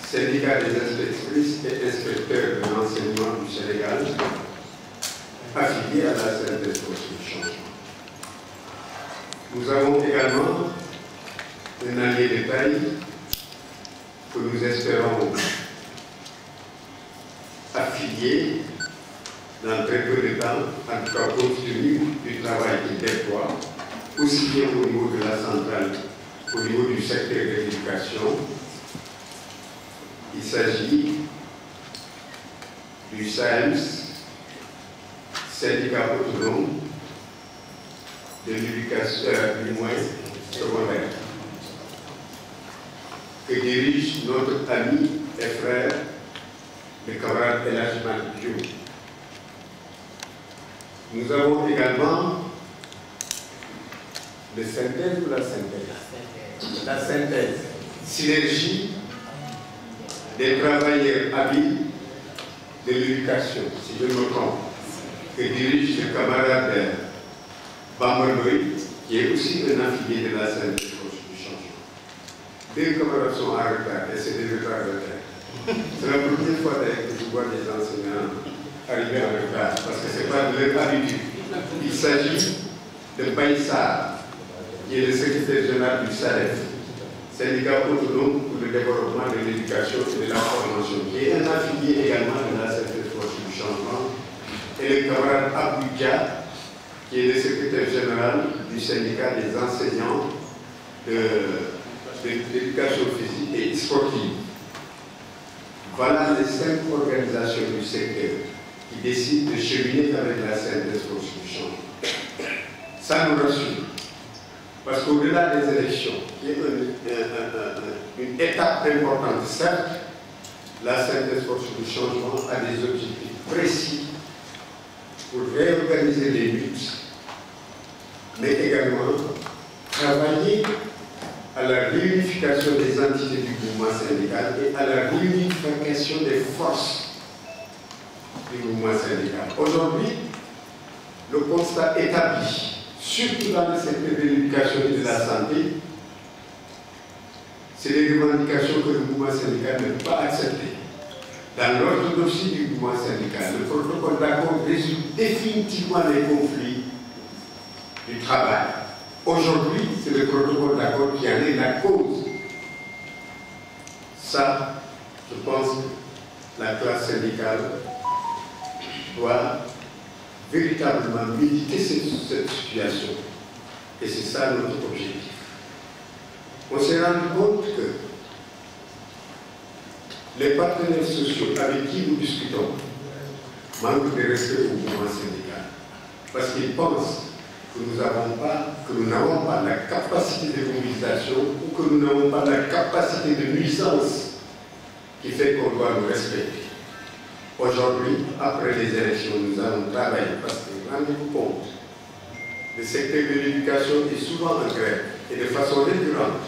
syndicat des inspectrices et inspecteurs de l'enseignement du Sénégal, affiliés à la synthèse du changement. Nous avons également un allié de taille que nous espérons affilier dans très peu de temps, en tout cas compte tenu du travail qu'il déploie, aussi bien au niveau de la centrale qu'au niveau du secteur de l'éducation. Il s'agit du SAEMS, syndicat autonome de l'éducation du moyen secondaire, que dirige notre ami et frère, le camarade El Hadj Malick Diop. Nous avons également le synthèse ou la synthèse? La synthèse, synergie des travailleurs habiles de l'éducation, si je me trompe, que dirige le camarade Bamba Ndoye, qui est aussi un affilié de la synthèse du changement. Deux camarades sont en retard, et c'est des retards de terre. C'est la première fois que je vois des enseignants arriver en retard, parce que ce n'est pas de leur habitude. Il s'agit de Baïssa, qui est le secrétaire général du SADEF, syndicat autonome pour le développement de l'éducation et de la formation, qui est un affilié également de la synthèse du changement, et le camarade Aboudia, qui est le secrétaire général du syndicat des enseignants de l'éducation physique et sportive. Voilà les 5 organisations du secteur qui décident de cheminer avec la synthèse du changement. Ça nous rassure. Parce qu'au-delà des élections, qui est une étape importante, certes, la synthèse du changement a des objectifs précis pour réorganiser les luttes, mais également travailler à la réunification des entités du mouvement syndical et à la réunification des forces du mouvement syndical. Aujourd'hui, le constat établi, surtout dans le secteur de l'éducation et de la santé, c'est les revendications que le mouvement syndical ne peut pas accepter. Dans l'orthodoxie du mouvement syndical, le protocole d'accord résout définitivement les conflits du travail. Aujourd'hui, c'est le protocole d'accord qui en est la cause. Ça, je pense que la classe syndicale doit véritablement méditer cette situation. Et c'est ça notre objectif. On s'est rendu compte que les partenaires sociaux avec qui nous discutons manquent de respect au mouvement syndical. Parce qu'ils pensent que nous n'avons pas la capacité de mobilisation ou que nous n'avons pas la capacité de nuisance qui fait qu'on doit nous respecter. Aujourd'hui, après les élections, nous allons travailler parce que, rendez-vous compte, le secteur de l'éducation est souvent en grève et de façon récurrente.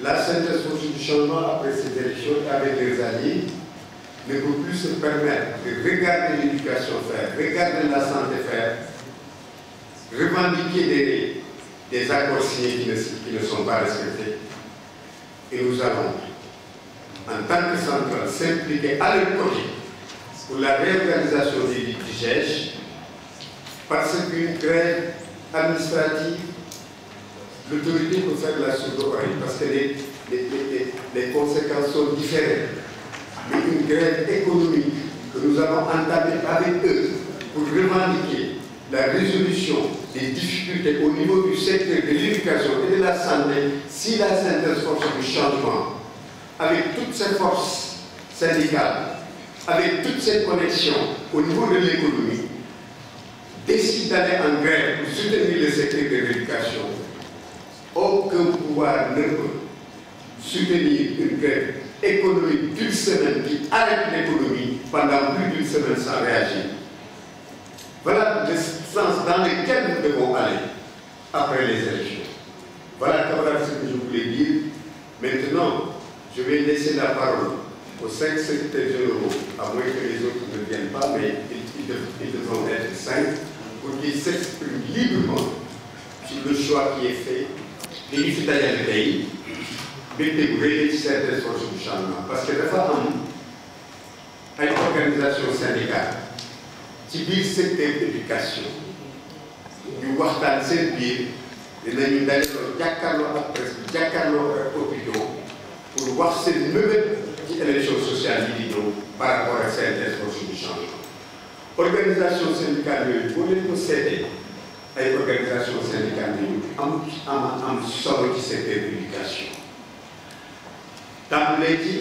La synthèse du changement après ces élections avec les alliés ne peut plus se permettre de regarder l'éducation faire, regarder la santé faire, revendiquer des accords signés qui ne sont pas respectés. Et nous allons, en tant que centrale, s'impliquer à leur côté pour la réorganisation du GEJ, parce qu'une grève administrative, l'autorité peut faire la sourde-oreille, parce que les conséquences sont différentes. Mais une grève économique que nous avons entamée avec eux pour revendiquer la résolution des difficultés au niveau du secteur de l'éducation et de la santé, si la synthèse force du changement, avec toutes ces forces syndicales, avec toutes ces connexions au niveau de l'économie, décide d'aller en grève pour soutenir le secteur de l'éducation, aucun pouvoir ne peut soutenir une grève économique d'une semaine qui arrête l'économie pendant plus d'une semaine sans réagir. Voilà le sens dans lequel nous devons aller après les élections. Voilà, camarades, ce que je voulais dire. Maintenant, je vais laisser la parole aux 5 secrétaires généraux, à moins que les autres ne viennent pas, mais ils devront être 5, pour qu'ils s'expriment librement sur le choix qui est fait. Et il faut aller le pays. mbégte bu rëy ci CNTS Force du Changement parce que dafa am ay organisation syndicale ci biir secteur éducation ñu waxtaan seen biir dinañu dajaloo jàkkaarloo ak presse bi jàkkaarloo ak opinion pour wax seen mébét ci élection sociale yi di ñëw par rapport ak CNTS Force du Changement. Organisation syndicale yooyu boo leen ko seetee ay organisation syndicale yu am solo ci secteur éducation tàmbalee ci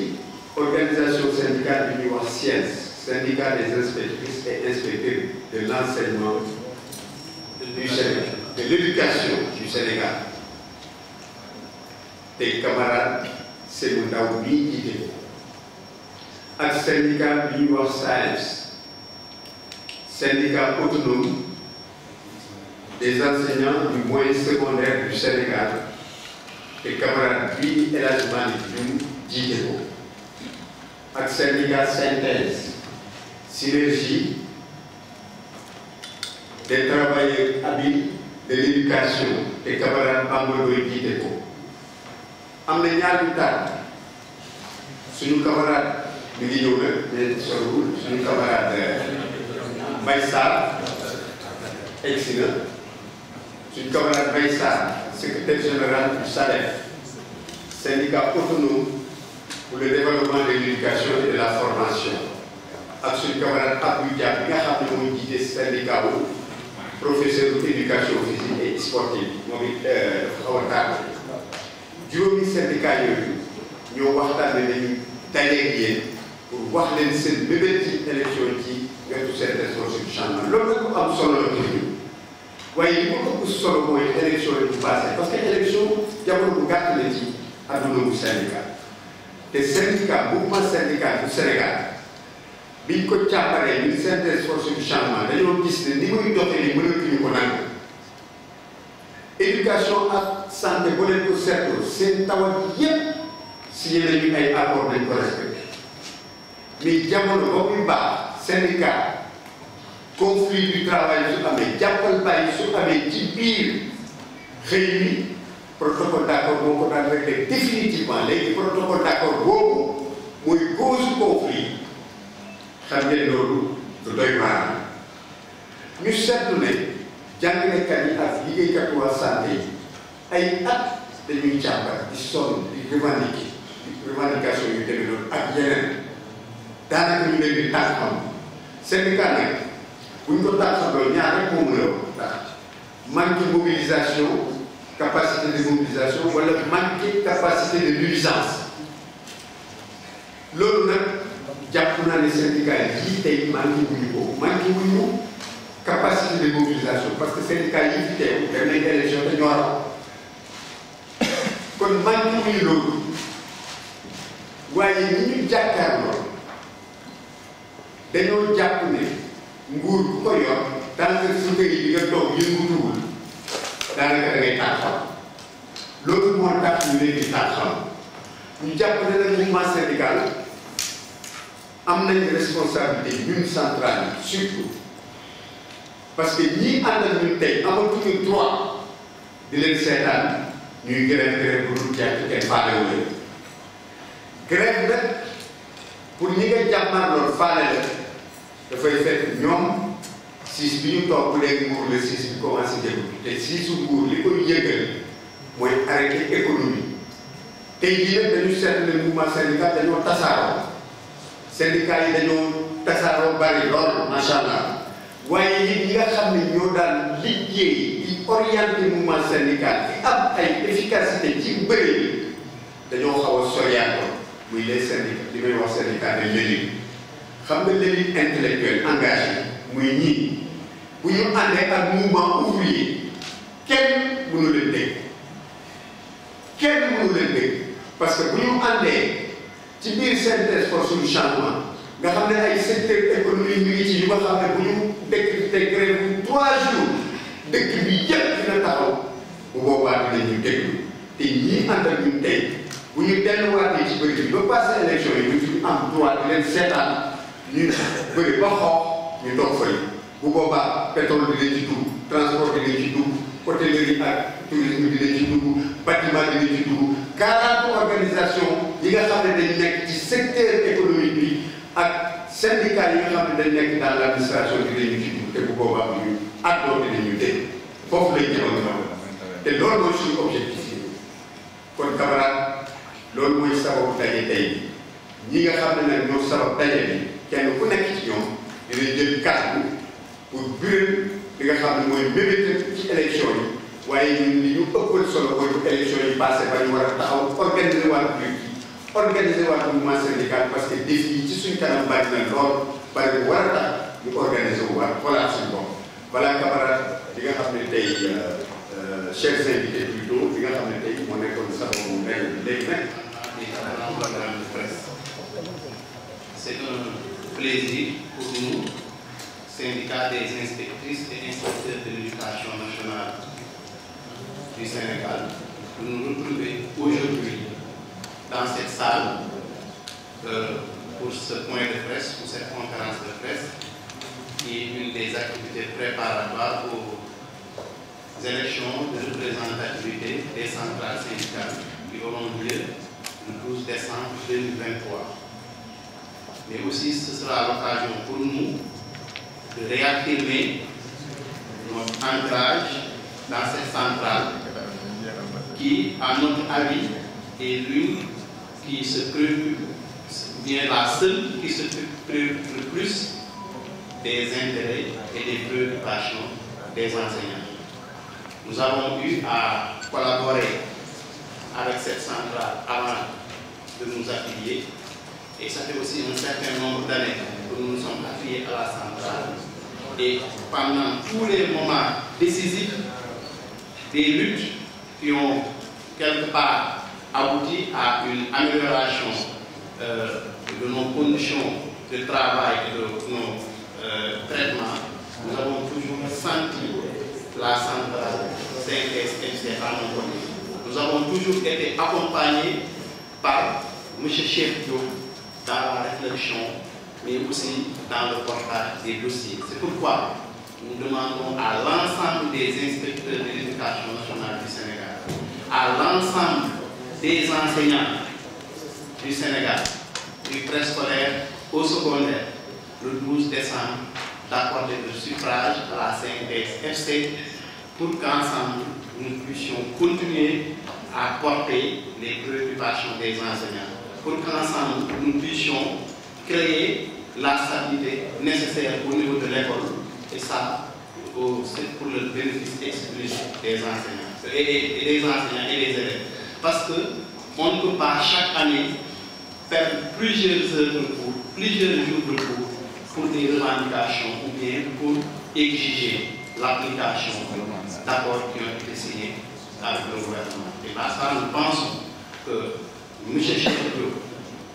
organisation syndicale bi ñuy wax SIENS, syndicat des inspectrices et inspecteurs de l'enseignement du Sénégal, de l'éducation du Sénégal. Tes camarades Sémou Ndaw bii jiite ko ak syndicat bi ñuy wax SAEMS, syndicat autonome des enseignants du moyen secondaire du Sénégal, tes camarades bii El Hadj Malick Dioum jiite ko ak syndicat synthèse synergie des travailleurs habiles de l'éducation te camarade Bamba Ndoye jiite ko am na ñaar yu taal suñu camarade mi ngi ñëw nag mais soriwul suñu camarade Mbaye Sarr egsi na suñu camarade Mbaye Sarr secrétaire général du SADEF, syndicat autonome pour le développement de l'éducation et de la formation ak suñu camarade Abdou Dia bi nga xam ne mooy jiite syndicat wu professeur d'éducation physique et sportive moom it xaw a tàgg juróomi syndicat yooyu ñoo waxtaane nañu dajeeg yéen pour wax leen seen bébét ci élection ci wetu CNTS Force du Changement loolu nag am solo la pour ñu waaye li ko ëpp solo mooy élection yi bu passé parce que élection jamono bu gàtt la ci àdduna bu syndicat te syndicat mouvement syndical bu Sénégal biñ ko càmbaree ñun CNTS Force du Changement dañoo gis ne ni muy doxee ni mënatuñu ko nangu éducation ak santé boo leen ko seetloo seen tawat yépp signé nañu ay accord dañ ko respecté mais jamono ba muy baax syndicat conflit du travail su amee jàppal bàyyi su amee ci biir xëy mi protocole d'accord moo ko daan réglé définitivement léegi protocole d'accord boobu mooy cause conflit xam ngeen loolu du doy waar ñu seetlu ne jàngalekat yi ak liggéeykat waa santé yi ay at dañuy càmbar di sonn di revendication yu demee noonu ak yeneen daanaka ñu leen di tànqam syndicat nag bu ñu ko tànqamloo ñaar rek moo mën a tax manque mobilisation capacité de mobilisation wala manque capacité de nuisance loolu nag jàpp naa ne syndicat yi tey manqué wuñu ko manqué wuñu capacité de mobilisation parce que syndicat yi fi teew dem nañ élection te ñoo raw kon manqué wuñu loolu waaye ñi ñu jàkkaarloo dañoo jàpp ne nguur bu ko yor daanaka su kër yi bi nga toog yëngutuwul daanaka da ngay tànqam loolu moo tax ñu leen di tànqam ñu jàpp ne nag mouvement syndical am nañ responsabilité ñun centrale yi surtout parce que ñii àndal ñun tey amatuñu droit di leen seetaan ñuy grève bu dul jàpp kenn faale wu leen grève nag pour ñi nga jàmmarlool faale la dafay fekk ñoom siis bi ñu topp léegi nguur la siis bi commencé jël te siisu nguur li koy yëgal mooy arrêté économie tey jii nag dañu seetlu ne mouvement syndical dañoo tasaaroo syndicat yi dañoo tasaaroo bari lool macha allah waaye it ñi nga xam ne ñoo daan liggéey di orienté mouvement syndical di am ay efficacité ci bëri bi dañoo xaw a soriyaatoo muy les syndicats li may wax syndicat de l'élite xam nga l'élite intellectuelle engagée muy ñii bu ñu àndee ak mouvement ouvrier kenn mënu leen dégg kenn mënu leen dégg parce que bu ñu àndee ci biir CNTS Force du Changement nga xam ne ay secteur économique mi ngi ci yu nga xam ne bu ñu dëkk te grève bu 3 jours dëkk bi yëpp dina taxaw bu boobaa dinañu déglu te ñii ànd ak ñun tey bu ñu delluwaatee ci bëri bi ba passé élection yi ñu am droit di leen seetaan ñu bëri ba xoox ñu toog fële bu boobaa pétrole dinañ ci dugg transport dinañ ci dugg hôtellerie ak tourisme dinañ ci dugg bâtiment dinañ ci dugg 40 organisations yi nga xam ne dañu nekk ci secteur économique bi ak syndicats yi nga xam ne dañu nekk dans l'administration bi dañu ci dugg te bu boobaa ñu àddoo dinañu dégg foofu lañ jëloon ñoom te loolu mooy suñu objectif yi kon camarade loolu mooy sababu daje tey ñi nga xam ne nag ñoo sabab daje bi kenn ku nekk ci ñoom dina jël kàddu pour biral li nga xam ne mooy mébét ci élection yi waaye ñun li ñu ëppal solo mooy bu élection yi passé ba ñu war a taxaw organiser waat biir yi organiser waat mouvement syndical parce que défi yi ci suñ kanam bari na lool bari bu war a tax ñu organiser wu waat xoolaat suñu bopp voilà camarade li nga xam ne tey chers invités plutôt li nga xam ne tey moo nekkoon sababu ndaje bi léegi nag. C'est un plaisir pour nous, syndicat des inspectrices et inspecteurs de l'éducation nationale du Sénégal, de nous retrouver aujourd'hui dans cette salle pour ce point de presse, pour cette conférence de presse, qui est une des activités préparatoires aux élections de représentativité des centrales syndicales qui auront lieu le 12 décembre 2023. Mais aussi ce sera l'occasion pour nous de réaffirmer notre ancrage dans cette centrale qui, à notre avis, est l'une qui se préoccupe, bien la seule qui se préoccupe le plus des intérêts et des préoccupations des enseignants. Nous avons eu à collaborer avec cette centrale avant de nous affilier. Et ça fait aussi un certain nombre d'années que nous nous sommes affiliés à la centrale. Et pendant tous les moments décisifs des luttes qui ont quelque part abouti à une amélioration de nos conditions de travail et de nos traitements, nous avons toujours senti la centrale CNTS/FC à nos côtés. Nous avons toujours été accompagnés par M. Cheikh Diop dans la réflexion, mais aussi dans le portage des dossiers. C'est pourquoi nous demandons à l'ensemble des inspecteurs de l'éducation nationale du Sénégal, à l'ensemble des enseignants du Sénégal, du préscolaire au secondaire, le 12 décembre, d'accorder le suffrage à la CNTS/FC pour qu'ensemble nous puissions continuer à porter les préoccupations des enseignants, pour qu'ensemble nous puissions créer la stabilité nécessaire au niveau de l'école, et ça c'est pour le bénéfice exclusif des enseignants et des enseignants et des élèves. Parce qu'on ne peut pas chaque année faire plusieurs heures de cours, plusieurs jours de cours pour des revendications ou bien pour exiger l'application d'accords qui ont été signés avec le gouvernement. Et par ça, nous pensons que M. Cheikh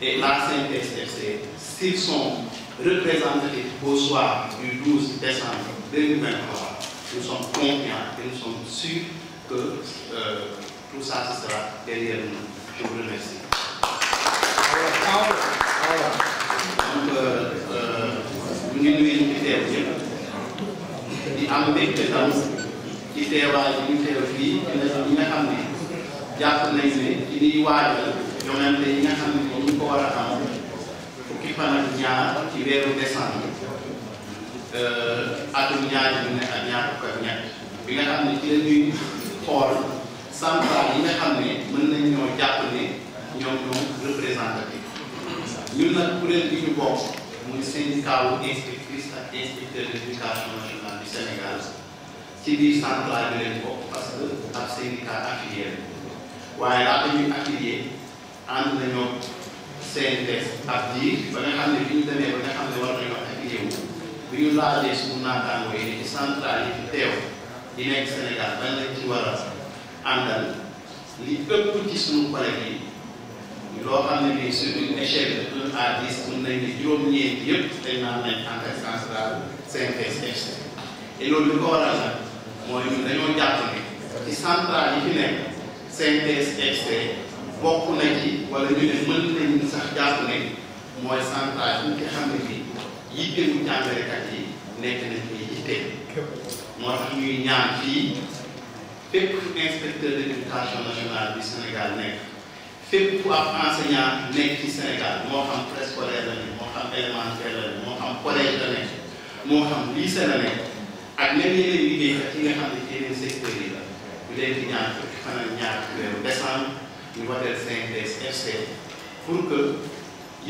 et la CNTS/FC, s'ils sont représentatifs au soir du 12 décembre 2023, nous sommes confiants et nous sommes sûrs que tout ça ce sera derrière nous. Je vous remercie. Donc, ñu ngi nuyu ñu fi teew ñëpp di am mbégte tam ci teewaay bi ñu teew fii ñi nga xam ne jàpp nañ ne ci liy waajal joŋante yi nga xam ne ñu ko war a am fukki fan ak ñaar ci weeru décembre atum ñaari junni ak ñaar fukk ak ñett bi nga xam ne ci la ñuy xool centrale yi nga xam ne mën nañ ñoo jàpp ne ñoom ñoo représentatif ñun nag kuréel bi ñu bokk muy syndicat wu inspectrice ak inspecteur de l'éducation nationale du Sénégal ci biir centrale bi leen bokk parce que ab syndicat affilié waaye laata ñuy affilié ànd nañoo CNTS ab diir ba nga xam ne bi ñu demee ba nga xam ne war nañoo affilié wu bi ñu laajee suñu naataangoo yi ci centrale yi fi teew di nekk Sénégal ban lañ ci war a àndal li ëpp ci suñu collègue yi loo xam ne bii sur une échelle de 1 à 10 mën nañ ne juróom-ñeent yëpp dañ naan nañ en tant que centrale CNTS/FC et loolu li ko waral nag mooy ñun dañoo jàpp ne ci centrale yi fi nekk CNTS/FC bokk na ci wala ñu ne mën nañu sax jàpp ne mooy centrale yi nga xam ne bii yittewu jàngalekat yi nekk nañ koy yitte moo tax ñuy ñaan fii fépp inspecteur de l'éducation nationale du Sénégal nekk fépp fu ab enseignant nekk ci Sénégal moo xam préscolaire la nekk moo xam élémentaire la nekk moo xam collège la nekk moo xam lycée la nekk ak même yeneen liggéeykat yi nga xam ne ci yeneen secteurs yi la ñu leen di ñaan fukki fan ak ñaar ci weeru décembre ñu woteel CNTS FC pour que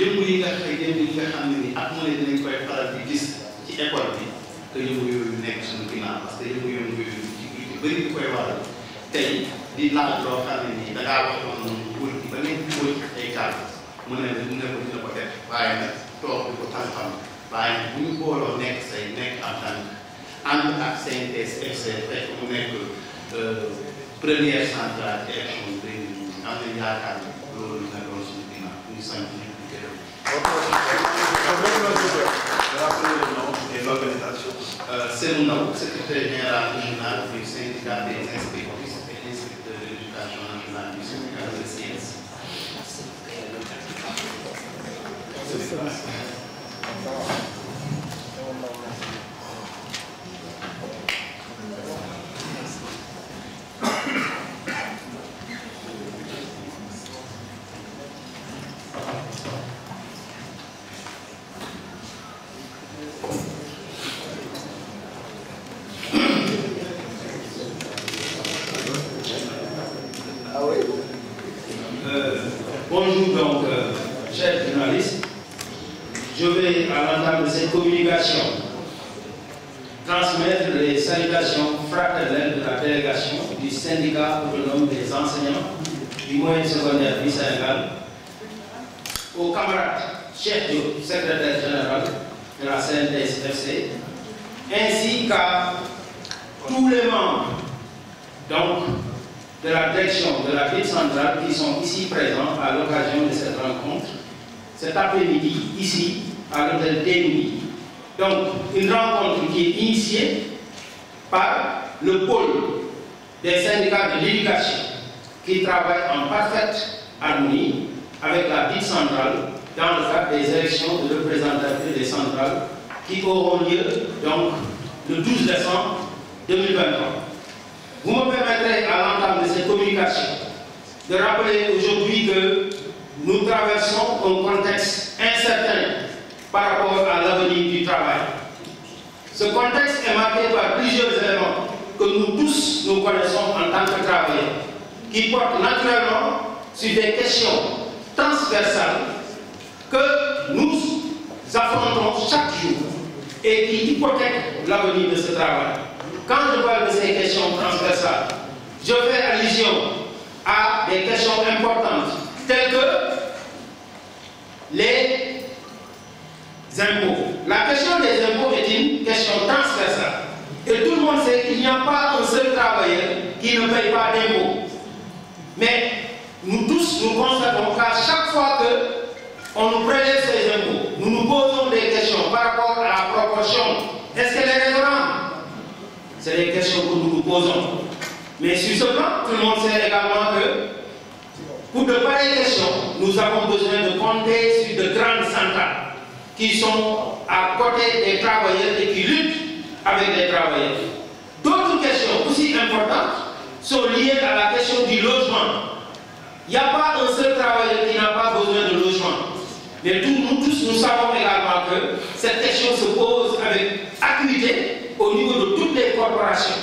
yëngu yi nga xam ne ni ak mu ne dinañ koy faral di gis ci école bi te yëngu yooyu nekk suñu ginnaaw parce que yëngu yooyu ci bëri di koy waral tey di laaj loo xam ne nii da ngaa waxoon noonu wër ba nekk di wër ay kàddu mu ne dina ko def waaye nag toog di ko xam-xam waaye nag bu ñu booloo nekk say nekk am tànk ànd ak CNTS FC fekk mu nekk première centrale ci élection bi am nañu yaakaar ne loolu dina doon suñu ginnaaw ñu sant ñu di gërëm. Seydou Ndaw, secrétaire général régional du syndicat des inspectrices et inspecteurs de l'éducation nationale du syndicat de CS. Bonjour donc, chers journalistes. Je vais, à l'entame de cette communication, transmettre les salutations fraternelles de la délégation du syndicat autonome des enseignants du moyen secondaire du Sénégal, aux camarades chefs du secrétaire général de la CNTS FC, ainsi qu'à tous les membres donc, de la direction de la ville centrale qui sont ici présents à l'occasion de cette rencontre, cet après-midi, ici, à l'hôtel Démini. Donc, une rencontre qui est initiée par le pôle des syndicats de l'éducation qui travaillent en parfaite harmonie avec la ville centrale dans le cadre des élections de représentativité des centrales qui auront lieu donc le 12 décembre 2023. Vous me permettrez, à l'entame de cette communication, de rappeler aujourd'hui que nous traversons un contexte incertain par rapport à l'avenir du travail. Ce contexte est marqué par plusieurs éléments que nous tous nous connaissons en tant que travailleurs, qui portent naturellement sur des questions transversales que nous affrontons chaque jour et qui hypothèquent l'avenir de ce travail. Quand je parle de ces questions transversales, je fais allusion à des questions importantes telles que les impôts. La question des impôts est une question transversale. Et tout le monde sait qu'il n'y a pas un seul travailleur qui ne paye pas d'impôts. Mais nous tous, nous constatons qu'à chaque fois qu'on nous prélève ces impôts, nous nous posons des questions par rapport à la proportion. Est-ce qu'elle est raisonnable? C'est des questions que nous nous posons. Mais sur ce plan, tout le monde sait également que pour de pareilles questions, nous avons besoin de compter sur de grandes centrales qui sont à côté des travailleurs et qui luttent avec les travailleurs. D'autres questions aussi importantes sont liées à la question du logement. Il n'y a pas un seul travailleur qui n'a pas besoin de logement. Mais nous tous, nous savons également que cette question se pose avec acuité au niveau de toutes les corporations,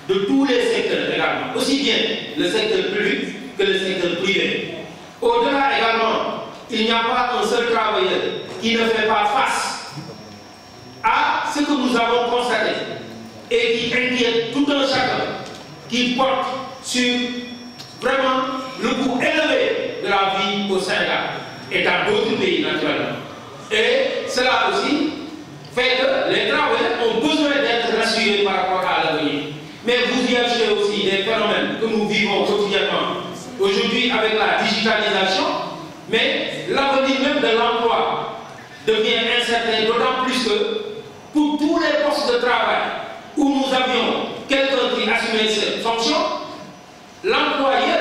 de tous les secteurs également, aussi bien le secteur public que le secteur privé. Au-delà également, il n'y a pas un seul travailleur qui ne fait pas face à ce que nous avons constaté et qui inquiète tout un chacun, qui porte sur vraiment le coût élevé de la vie au Sénégal et dans d'autres pays naturellement. Et cela aussi fait que les travailleurs ont besoin d'être rassurés par rapport à l'avenir. Mais vous y ajoutez aussi des phénomènes que nous vivons quotidiennement aujourd'hui avec la digitalisation, mais l'avenir même de l'emploi devient incertain, d'autant plus que pour tous les postes de travail où nous avions quelqu'un qui assumait cette fonction, l'employeur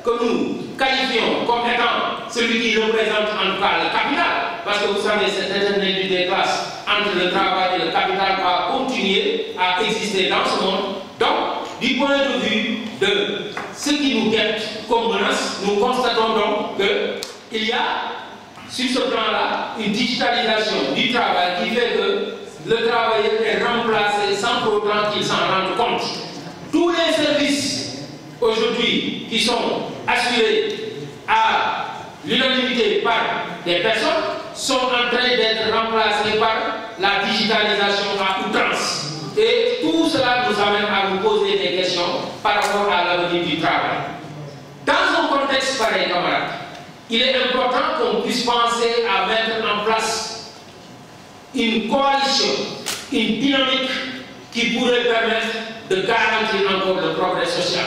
que nous qualifions comme étant celui qui représente en tout cas le capital, parce que vous savez, cette éternité des classes entre le travail et le capital va continuer à exister dans ce monde. Donc, du point de vue de ce qui nous guette comme menace, nous constatons donc qu'il y a sur ce plan-là une digitalisation du travail qui fait que le travailleur est remplacé sans pour autant qu'il s'en rende compte. Tous les services aujourd'hui qui sont assurés à l'unanimité par des personnes sont en train d'être remplacés par la digitalisation à outrance. Et tout cela nous amène à nous poser des questions par rapport à l'avenir du travail. Dans un contexte pareil, camarades, il est important qu'on puisse penser à mettre en place une coalition, une dynamique qui pourrait permettre de garantir encore le progrès social.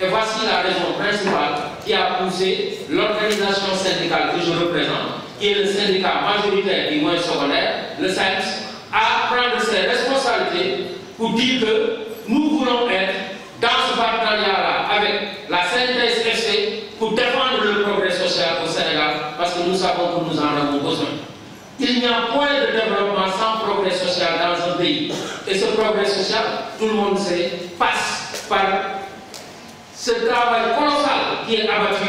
Et voici la raison principale qui a poussé l'organisation syndicale que je représente, qui est le syndicat majoritaire du moyen secondaire, le SAEMS, à prendre ses responsabilités pour dire que nous voulons être dans ce partenariat-là avec la CNTS-FC pour défendre le progrès social au Sénégal, parce que nous savons que nous en avons besoin. Il n'y a point de développement sans progrès social dans un pays. Et ce progrès social, tout le monde sait, passe par ce travail colossal qui est abattu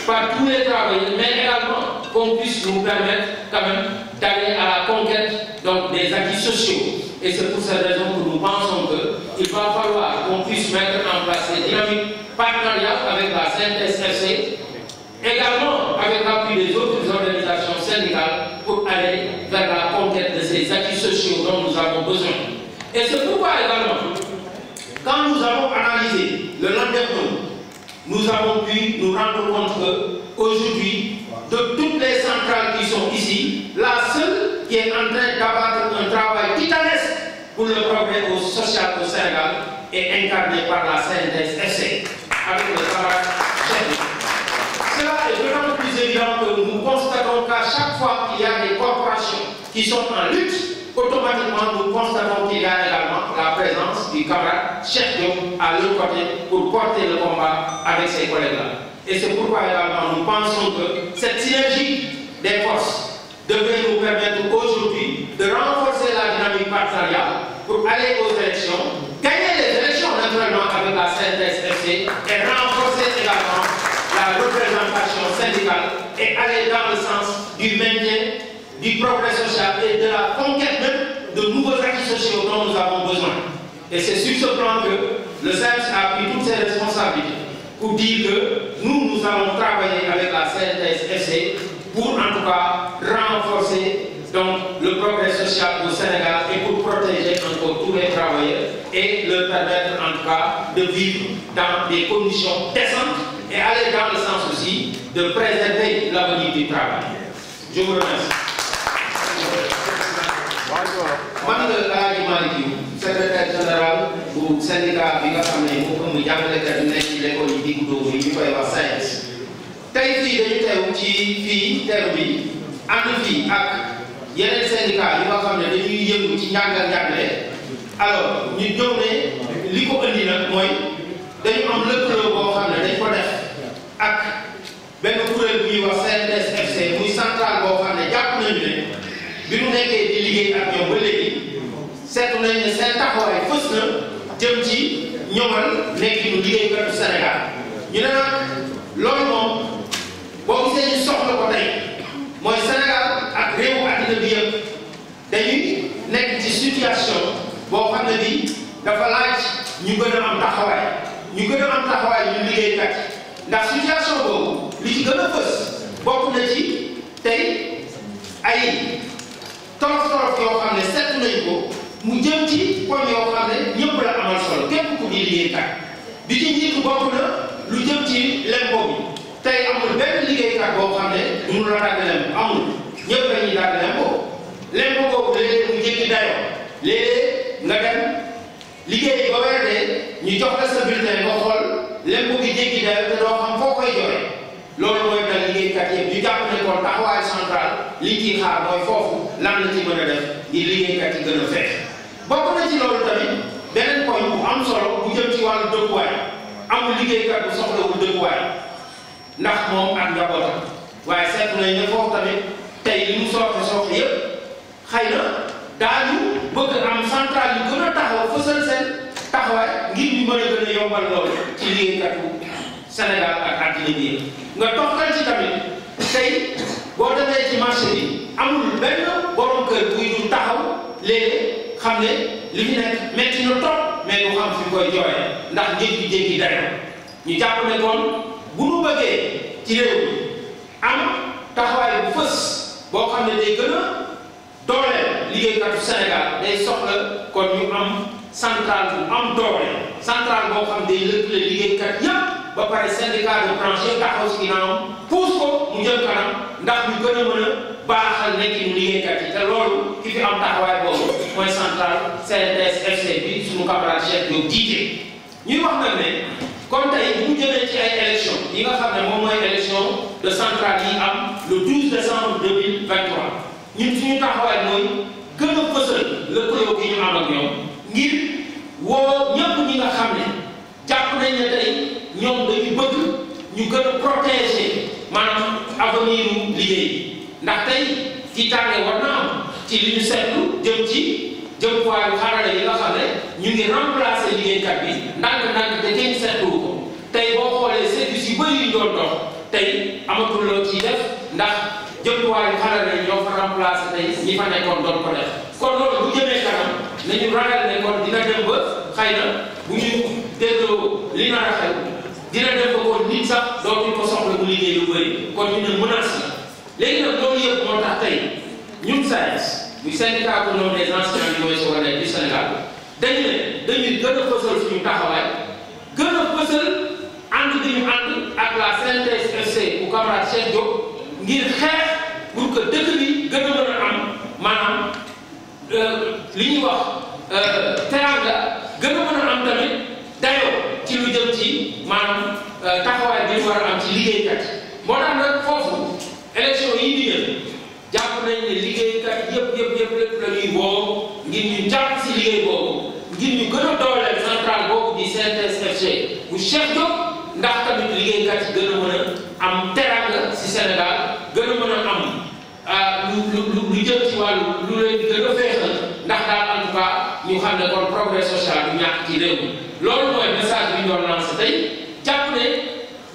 par tous les travailleurs, mais également qu'on puisse nous permettre quand même d'aller à la conquête donc, des acquis sociaux. Et c'est pour cette raison que nous pensons qu'il va falloir qu'on puisse mettre en place des dynamiques partenariales avec la CNTS-FC, également avec l'appui des autres organisations syndicales pour aller vers la conquête de ces acquis sociaux dont nous avons besoin. Et c'est pourquoi également, quand nous avons analysé le Landerneau, nous avons pu nous rendre compte qu'aujourd'hui, de toutes les centrales qui sont ici, la seule qui est en train d'abattre un travail titanesque pour le progrès social au Sénégal est incarnée par la CNTS-FC, avec le travail chef. Cela est vraiment plus évident que nous constatons qu'à chaque fois qu'il y a des corporations qui sont en lutte, automatiquement nous constatons qu'il y a également la présence du camarade Cheikh Diop à leur côté pour porter le combat avec ses collègues-là. Et c'est pourquoi également nous pensons que cette synergie des forces devrait nous permettre aujourd'hui de renforcer la dynamique partenariale pour aller aux élections, gagner les élections naturellement avec la CNTS-FC et renforcer également la représentation syndicale et aller dans le sens du maintien du progrès social et de la conquête même de nouveaux acquis sociaux dont nous avons besoin. Et c'est sur ce plan que le SAEMS a pris toutes ses responsabilités pour dire que nous allons travailler avec la CNTS-FC pour en tout cas renforcer donc, le progrès social au Sénégal et pour protéger encore tous les travailleurs et leur permettre en tout cas de vivre dans des conditions décentes et aller dans le sens aussi de préserver l'avenir du travail. Je vous remercie. Man la Alaaji Malick Diouf secrétaire général bu syndicat bi nga xam ne moo ëmb jàngalekat yi nekk ci l'école yi diggu dóomu yi ñu koy wax SAEMS. Tey fii dañu teew ci fii teeru bi ànd fii ak yeneen syndicat yi nga xam ne dañuy yëngu ci njàngal njàngale. Alors ñu ñëw ne li ko indi nag mooy dañu am lëkkaloo boo xam ne dañ ko def ak benn kuréel bu ñuy wax CNTS-FC muy centrale boo xam ne jàpp nañu ne bi mu nekkee di liggéey ak ñoom ba léegi seetlu nañ ne seen taxawaay fës na jëm ci ñoŋal nekkinu liggéeykatu Sénégal. ñu ne nag loolu moom boo gisee ñu soxla ko tey mooy Sénégal ak réewu àddina bi yëpp dañuy nekk ci situation boo xam ne bi dafa laaj ñu gën a am taxawaay ñu liggéeykat ndax situation boobu li ci gën a fës bokk na ci tey ay tolof-tolof yoo xam ne seetlu nañu ko mu jëm ci poñ yoo xam ne ñëpp la amal solo képp ku di liggéeykat bi ci njiitu bokk na lu jëm ci lempo bi tey amul benn liggéeykat boo xam ne mënu la dagg lempo amul ñëpp dañuy dagg lempo boobu léeg-léeg mu jéggi dayoo léeg-léeg nga dem liggéey ba weer dee ñu jox la sa bulletin nga xool lempo gi jéggi dayoo te doo xam foo koy joxe loolu mooy dal liggéeykat yëpp ñu jàpp ne kon taxawaay central liñ ciy xaar mooy foofu lan la ci mën a def ngir liggéeykat yi gën a fekk. bokk na ci loolu tamit beneen point bu am solo bu jëm ci wàllu dëkkuwaay amul liggéeykat bu soxlawul dëkkuwaay ndax moom ak njabootam waaye seetlu nañ ne foofu tamit tey li mu sooxe yëpp xëy na daañu bëgg am central yu gën a taxaw fësal seen taxawaay ngir ñu mën a gën a yombal loolu ci liggéeykatu Sénégal ak àddina bi yëpp nga toppal ci tamit tey boo demee ci marché bi amul benn borom kër buy du taxaw léegi xam ne li fi nekk metti na topp mais du xam fi koy jooyee ndax jéggi dayoo ñu jàpp ne kon bu nu bëggee ci réew mi am taxawaay bu fës boo xam ne day gën a dooleel liggéeykatu Sénégal day soxla kon ñu am centrale bu am doole centrale boo xam day lëkkale liggéeykat yépp ba pare syndicat de branche yëpp taxaw si ginnaawam pousse ko mu jëm kanam ndax ñu gën a mën a baaxal nekkinu liggéeykat yi te loolu ki fi am taxawaay boobu mooy centrale CNTS FC bi suñu camarade Cheikh Diop jiite ñuy wax nag ne kon tey bu ñu jëmee ci ay élection yi nga xam ne moom mooy élection de centrale yi am le 12 décembre 2023 ñun suñu taxawaay mooy gën a fësal lëkkaloo gi ñu am ak ñoom ngir woo ñëpp ñi nga xam ne jàpp nañ ne tey ñoom dañu bëgg ñu gën a protéger maanaam avenir u liggéey ndax tey ci tànge war na am ci li ñu seetlu jëm ci jëmtuwaayu xarala yi nga xam ne ñu ngi remplacer liggéeykat bi ndànk-ndànk te kenn seetlu ko tey boo xoolee service yu bëri yu ñu doon dox tey amatul loo ciy def ndax jëmtuwaayu xarala yi ñoo fa remplacer tey ñi fa nekkoon doon ko def kon loolu bu jëmee kanam nañu ragal ne kon dina dem ba xëy na bu ñu dégloo li nar a xew dina dem ba kon nit sax dootuñ ko soxla bu liggéey lu bëri kon ñu ne menace la léegi nag loolu yëpp moo tax tey ñun SAES muy syndicat autonome des enseignants du moyen secondaire du Sénégal dañu ne dañuy gën a fësal suñu taxawaay gën a fësal ànd bi ñu ànd ak la CNTS FC bu camarade Cheikh Diop ngir xeex pour que dëkk bi gën a mën a am maanaam li ñuy wax teranga gën a mën a am tamit dayoo ci lu jëm ci maanaam taxawaay bi ñu war a am ci liggéeykat moo tax nag foofu élection yi di ñëw jàpp nañ ne liggéeykat yëpp la ñuy woo ngir ñu jàpp si liggéey boobu ngir ñu gën a dooleel centrale boobu di CNTS FC bu Cheikh Diop ndax tamit liggéeykat yi gën a mën a am teranga si Sénégal gën a mën a am lu jëm ci wàllu lu leen di gën a feexal ndax daal en tout cas ñu xam ne kon progrès social bu ñàkk ci réew mi loolu mooy message bi ñu doon lancé tey jàpp ne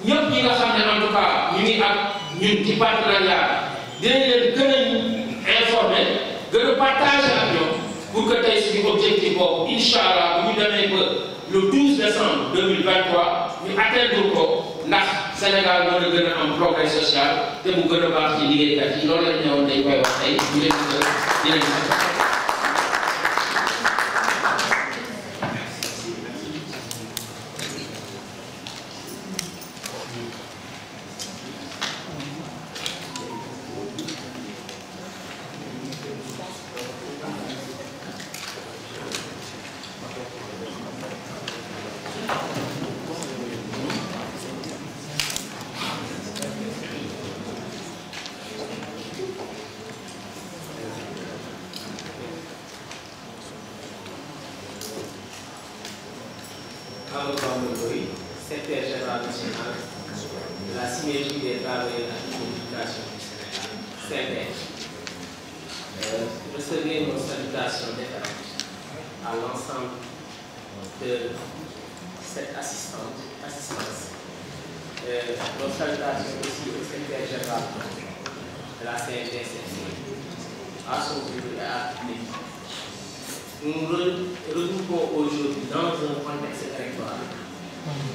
ñëpp ñi nga xam ne en tout cas ñu ngi ak ñun ci partenariat dinañ leen gën a informer gën a partager ak ñoom pour que tey suñu objectif boobu incha allah bu ñu demee ba le 12 décembre 2023 ñu atteindre ko ndax Sénégal mën a gën a am progrès social te mu gën a baax ci liggéeykat yi loolu la ñu ñëwoon dañ koy wax tey ñu leen di leen secrétaire général national de la synergie des travailleurs de l'éducation du Sénégal, CNTS. Recevez nos salutations définies à l'ensemble de cette assistance. Nos salutations aussi au secrétaire général de la CNTS, à son bureau et à toute l'équipe. Nous nous retrouvons aujourd'hui dans un contexte électoral,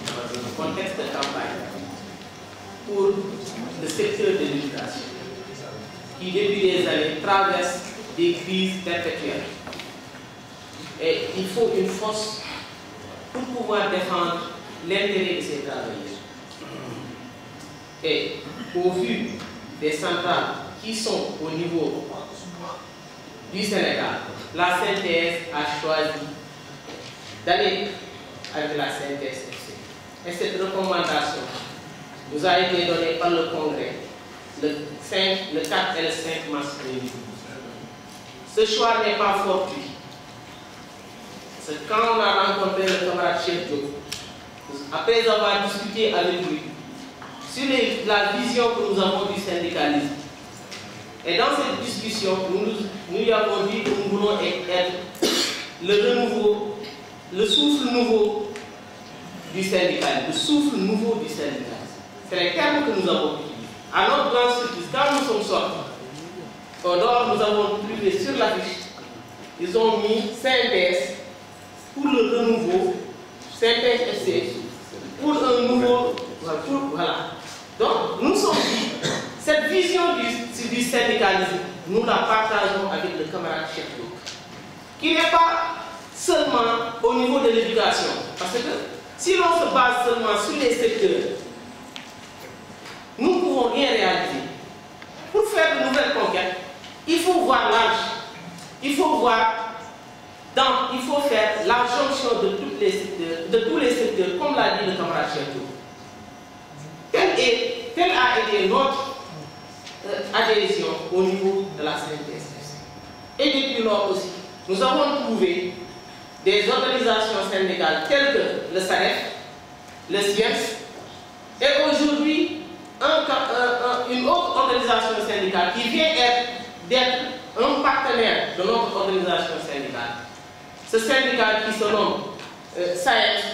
dans un contexte de campagne pour le secteur de l'éducation qui depuis des années traverse des crises perpétuelles. Et il faut une force pour pouvoir défendre l'intérêt de ces travailleurs. Et au vu des centrales qui sont au niveau du Sénégal, la CNTS a choisi d'aller avec la CNTS FC. Et cette recommandation nous a été donnée par le Congrès le 4 et le 5 mars 2012. Ce choix n'est pas fortuit. C'est quand on a rencontré le camarade Cheikh Diop, après avoir discuté avec lui sur la vision que nous avons du syndicalisme. Et dans cette discussion, nous lui avons dit que nous voulons être le renouveau, le souffle nouveau du syndicalisme, le souffle nouveau du syndicalisme. C'est les termes que nous avons utilisés. À notre grande surprise, quand nous sommes sortis, alors nous avons trouvé sur l'affiche, ils ont mis synthèse pour le renouveau, synthèse FC, pour un nouveau, voilà. Donc, nous sommes dit, cette vision du syndicalisme, nous la partageons avec le camarade Cheikh Diop, qui n'est pas seulement au niveau de l'éducation, parce que si l'on se base seulement sur les secteurs, nous ne pouvons rien réaliser. Pour faire de nouvelles conquêtes, il faut voir l'âge, il faut faire la jonction de tous les secteurs, comme l'a dit le camarade Cheikh Diop. Telle a été notre adhésion au niveau de la CNTS. Et depuis lors aussi, nous avons trouvé des organisations syndicales telles que le SAREF, le SIEPS, et aujourd'hui une autre organisation syndicale qui vient d'être un partenaire de notre organisation syndicale. Ce syndicat qui se nomme SAEF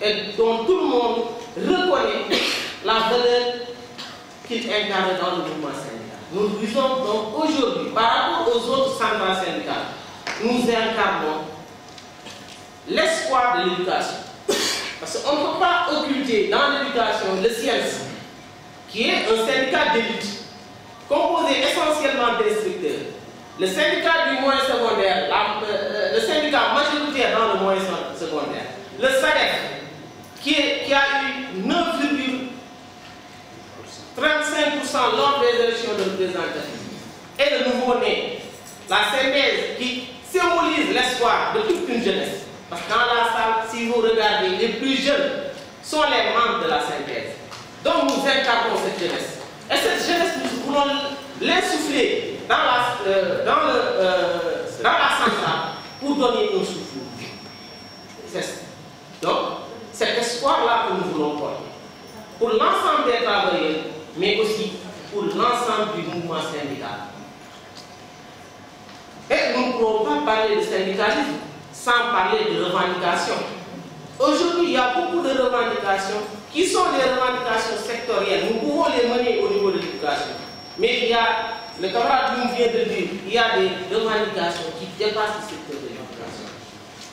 et dont tout le monde reconnaît la valeur qu'il incarne dans le mouvement syndical. Nous disons donc aujourd'hui, par rapport aux autres centrales syndicales, nous incarnons l'espoir de l'éducation. Parce qu'on ne peut pas occulter dans l'éducation le CIELS, qui est un syndicat d'élite, composé essentiellement d'instructeurs. Le syndicat du moyen secondaire, le syndicat majoritaire dans le moyen secondaire, le SADEF, qui a eu 9,35% lors des élections de représentativité, et le nouveau-né, la synthèse qui symbolise l'espoir de toute une jeunesse. Parce que dans la salle, si vous regardez, les plus jeunes sont les membres de la synthèse. Donc nous incarnons cette jeunesse. Et cette jeunesse, nous voulons l'insuffler dans la centrale pour donner un souffle. Donc, cet espoir-là que nous voulons porter pour l'ensemble des travailleurs, mais aussi pour l'ensemble du mouvement syndical. Et nous ne pouvons pas parler de syndicalisme sans parler de revendications. Aujourd'hui, il y a beaucoup de revendications qui sont des revendications sectorielles. Nous pouvons les mener au niveau de l'éducation. Mais il y a, le camarade nous vient de dire, il y a des revendications qui dépassent le secteur de l'éducation,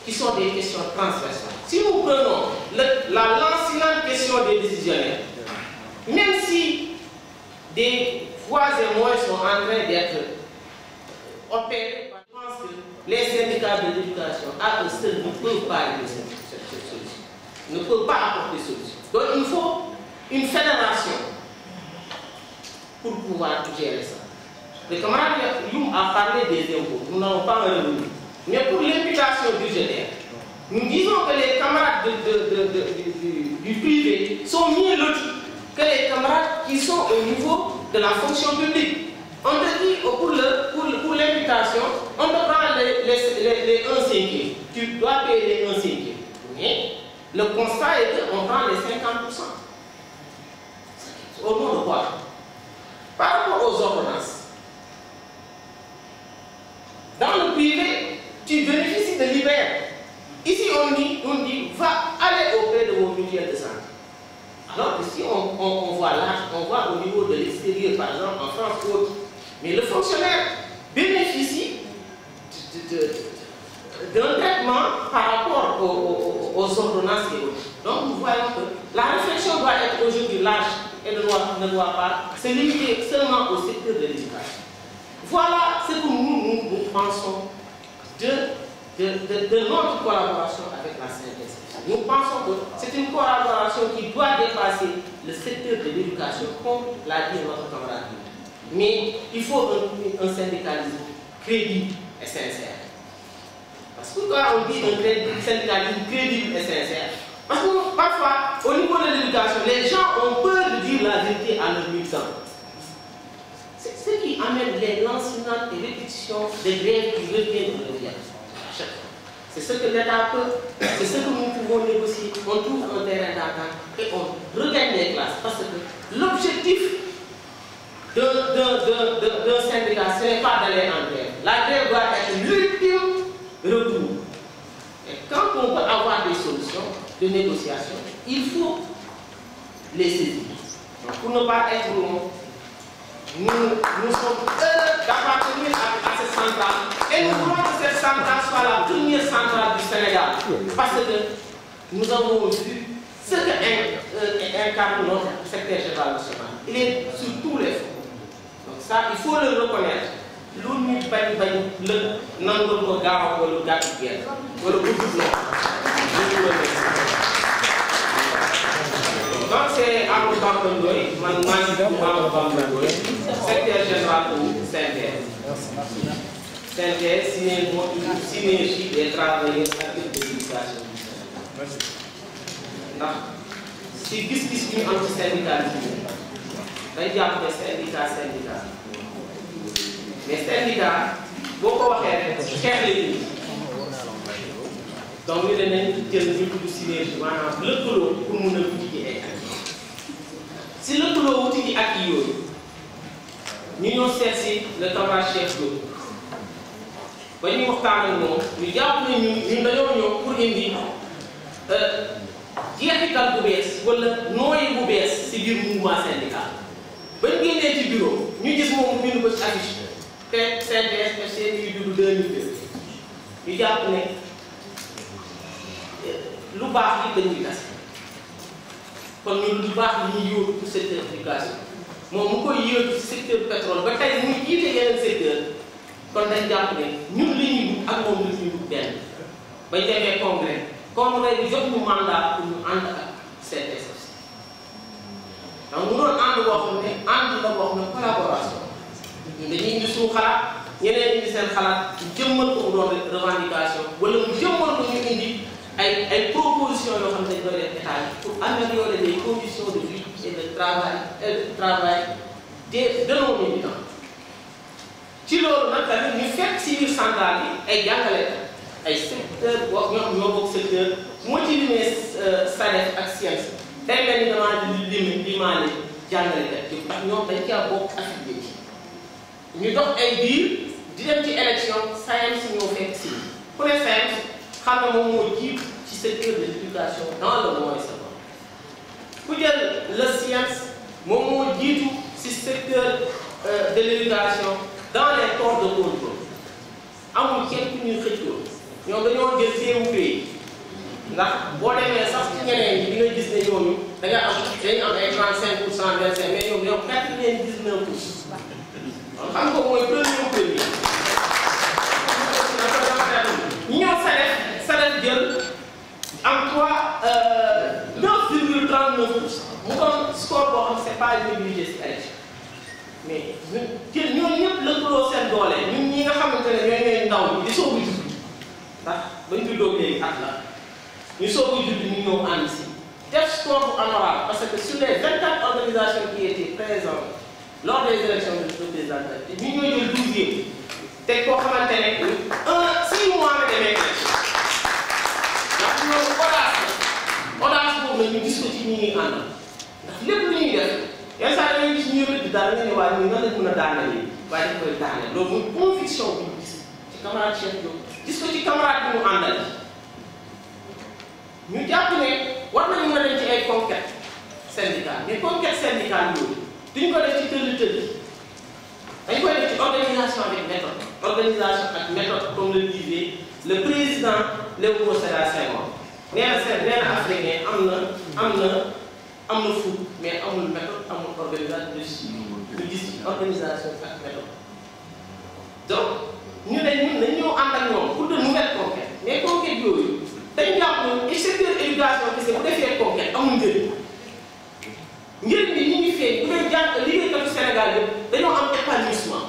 qui sont des questions transversales. Si nous prenons la lancinante question des décisionnaires, même si des voies et moyens sont en train d'être opérés, je pense que les syndicats de l'éducation, à eux seuls, ne peuvent pas régler cette solution. Ne peuvent pas apporter solution. Donc il faut une fédération pour pouvoir gérer ça. Le camarade Youm a parlé des impôts, nous n'avons pas un revenu. Mais pour l'imputation budgétaire, nous disons que les camarades du privé sont mieux lotis que les camarades qui sont au niveau de la fonction publique. On te dit pour l'imputation, on te prend les 1/5. Tu dois payer les 1/5. Mais le constat est qu'on prend les 50%. Au nom de quoi? Par rapport aux ordonnances. Dans le privé, tu bénéficies de l'IBR. Ici, on dit, va aller auprès de vos mutuelles de santé. Alors que si on voit là, on voit au niveau de l'extérieur, par exemple en France ou autre, mais le fonctionnaire bénéficie d'un traitement par rapport aux ordonnances et autres. Donc nous voyons que la réflexion doit être aujourd'hui large et ne doit pas se limiter seulement au secteur de l'éducation. Voilà ce que nous pensons de notre collaboration avec la CNTS. Nous pensons que c'est une collaboration qui doit dépasser le secteur de l'éducation, comme l'a dit notre camarade. Mais il faut un syndicalisme crédible et sincère. Parce que quand on dit un syndicalisme crédible et sincère, parce que parfois, au niveau de l'éducation, les gens ont peur de dire la vérité à leurs militants. C'est ce qui amène les lancinantes et répétitions des grèves qui reviennent de l'État. C'est ce que l'État peut, c'est ce que nous pouvons négocier. On trouve un terrain d'entente et on regagne les classes. Parce que l'objectif d'un syndicat, ce n'est pas d'aller en grève. La grève doit être l'ultime recours. Et quand on peut avoir des solutions de négociation, il faut les saisir. Donc, pour ne pas être long, nous sommes heureux d'appartenir à cette centrale et nous voulons que cette centrale soit la première centrale du Sénégal parce que nous avons vu ce qu'incarne notre secrétaire général national. Il est sur tous les fronts. Donc ça, il faut le reconnaître. L'une le nombre de gars ou le gars qui vient. Ou le groupe de donc c'est Amadou Bamba Ndoye, secrétaire général du CNTS. CNTS, synergie des travailleurs actifs de l'éducation du Sénégal. ndax si gis-gis bi ñu am ci syndicat bi dañ jàpp ne syndicat mais syndicat boo ko waxee rek xeex la ñu donc ñu danañ jël ñu tudd synergie maanaam lëkkaloo pour mun a wuti ji ay ak si lëkkaloo wuti ji ak yooyu ñu ñëw seet si le camarade chef Diop ba ñuy waxtaan ak moom ñu jàpp ne ñun dañoo ñëw pour indi jeexital bu bees wala nooyi bu bees si biir mouvement syndical bañ génnee ci bureau ñu gis moom bind ko ci affiche te CNTS FC ñu judd 2002 ñu jàpp ne lu baax yi dañuy tas kon ñun lu baax li ñuy yóotu pour secteur éducation moom mu koy yóotu ci secteur pétrole ba tey muy jiite yeneen secteur kon dañ jàpp ne ñun li ñuy dugg ak moom li ñuy dugg benn bañ demee congrès congrès bi jox ñu mandat pour ñu ànd ak CNTS donc mu doon ànd boo xam ne ànd la boo xam ne collaboration ñun dañuy indi suñu xalaat ñeneen indi seen xalaat ñu jëmmal ko mu doon revendication wala mu jëmmal ko ñu indi ay propositions yoo xam ne dañu doon def état yi pour améliorer les conditions de vie et de travail de nos militants ci loolu nag tamit ñu fekk si biir centrale bi ay jàngalekat ay secteur boo ñoo bokk secteur moo ci limee SADEF ak science tey mel ni damaa limaale jàngalekat yi ndax ñoom dañ caa bokk affilié ñu dox ay biir di dem ci élection SAEMS ñoo fekk si ku ne SAEMS xam ne moom moo jiitu ci secteur de l'éducation dans le moyen secondaire ku jël le science moom moo jiitu ci secteur de l'éducation dans les corps de contrôle amul kenn ku ñuy xëccoo ñoom dañoo jël CMP ndax boo demee sax ci ñeneen ñi di nga gis ne ñooñu da nga am dañu am ay 35% 25 mais ñoom ñoom 99%. kon xam nga mooy premier ñu ñëw SADEF jël am 9,39% mu doon score boo xam c'est pas négligé ci élection mais ñun jël ñooñu ñëpp lëkkaloo seen doole ñun ñi nga xamante ne ñooy ndaw ñi di soog a judd ndax bañ juddoo léegi at la ñu soog a judd ñu ñëw ànd si def score bu honorable parce que sur les 24 organisations qui étaient présentes lors des élections de représentativité ñu ñoo jël 12e te koo xamante ne 6 mois la demee élection ndax loolu audace boobu la ñu gis ko ci ñi ñuy àndal ndax lépp lu ñuy def yenn saa dañuy gis ñuy rëdd dara nga ne waaye ñun nan lañ mën a daaneel waaye dañ koy daaneel loolu muy conviction bu ñu gis ci camarade Cheikh Diop gis ko ci camarade bi mu àndal ñu jàpp ne war nañu mën a dem ci ay conquête syndicale mais conquête syndicale yooyu duñ ko def ci tëll-tëll dañ koy def ci organisation avec méthode organisation ak méthode comme le disait le président Léopold Sédar Senghor nee na africain am na foot mais amul méthode amul organisation ñu gis ci organisation ak méthode donc ñu ne ñun dañ ñëw ànd ak ñoom pour de nouvelles conquêtes mais conquêtes yooyu dañ jàpp ne secteur éducation kese bu defee conquête amul njëriñ bi ñu ngi feeñ bu dee jàng liggéeykatu Sénégal yëpp dañoo am épanouissement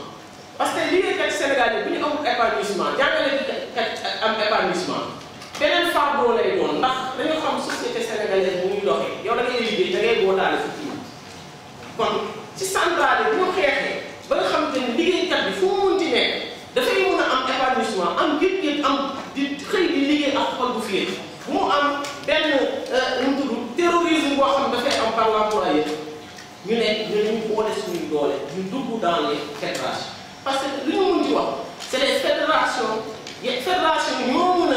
parce que liggéeykatu Sénégal yëpp bu ñu amul épanouissement jàngalekat am épanouissement beneen fardeau lay doon ndax dañoo xam société sénégalaise bu ñuy doxee yow da ngay liggéey da ngay bootaale fi kii kon ci centrale bi ñu xeexee ba nga xamante ni liggéeykat bi fu mu munti nekk dafay mën a am épanouissement am yëg-yëg am di xëy di liggéey ak xol bu fiir bu mu am benn nu mu tudd terrorisme boo xam dafay am par l'employeur ñu ne ñu boole suñuy doole ñu dugg dans les fédérations parce que li ñu mun ci wax c'est les fédérations ñoo mën a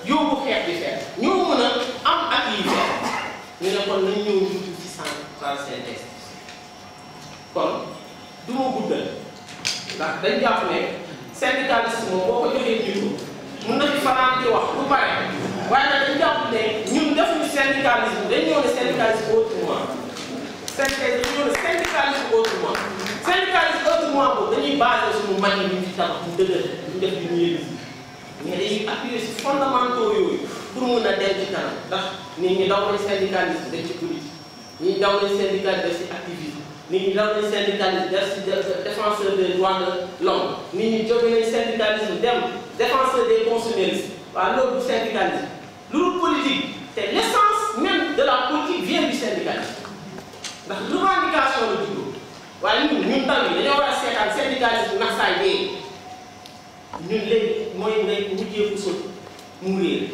yóbbu xeex di xeex ñoo mën a am ak yi xeex ñu ne kon nañ ñëw ñu ci centrale CNTS kon du ma guddal ndax dañ jàpp ne syndicaliste moom boo ko joxee jiitu mun na fi fanaan ci wax bu pare waaye nag dañ jàpp ne ñun defuñu syndicalisme dañ ñëw ne syndicalisme autrement dañ ñëw ne syndicalisme autrement syndicalisme autrement boobu dañuy basé suñu mag yi ñu ci tabax mu dëgër ñu def li ñu yëg mais dañuy appuyer si fondamentaux yooyu pour mun a dem ci kanam ndax nit ñi daw nañ syndicalisme def ci politique ñi daw nañ syndicalisme def si activisme nit ñi daw nañ syndicalisme def si défenseur des droits de l'homme nit ñi jóge nañ syndicalisme dem défenseur des consommateurs waaw loolu du syndicalisme loolu politique te l'essence même de la politique vient du syndicalisme ndax revendication la juddoo waaye ñun taw yi dañoo war a seetaan syndicalisme nax saay dee ñun léegi mooy ngay mujjee bu sot mu réer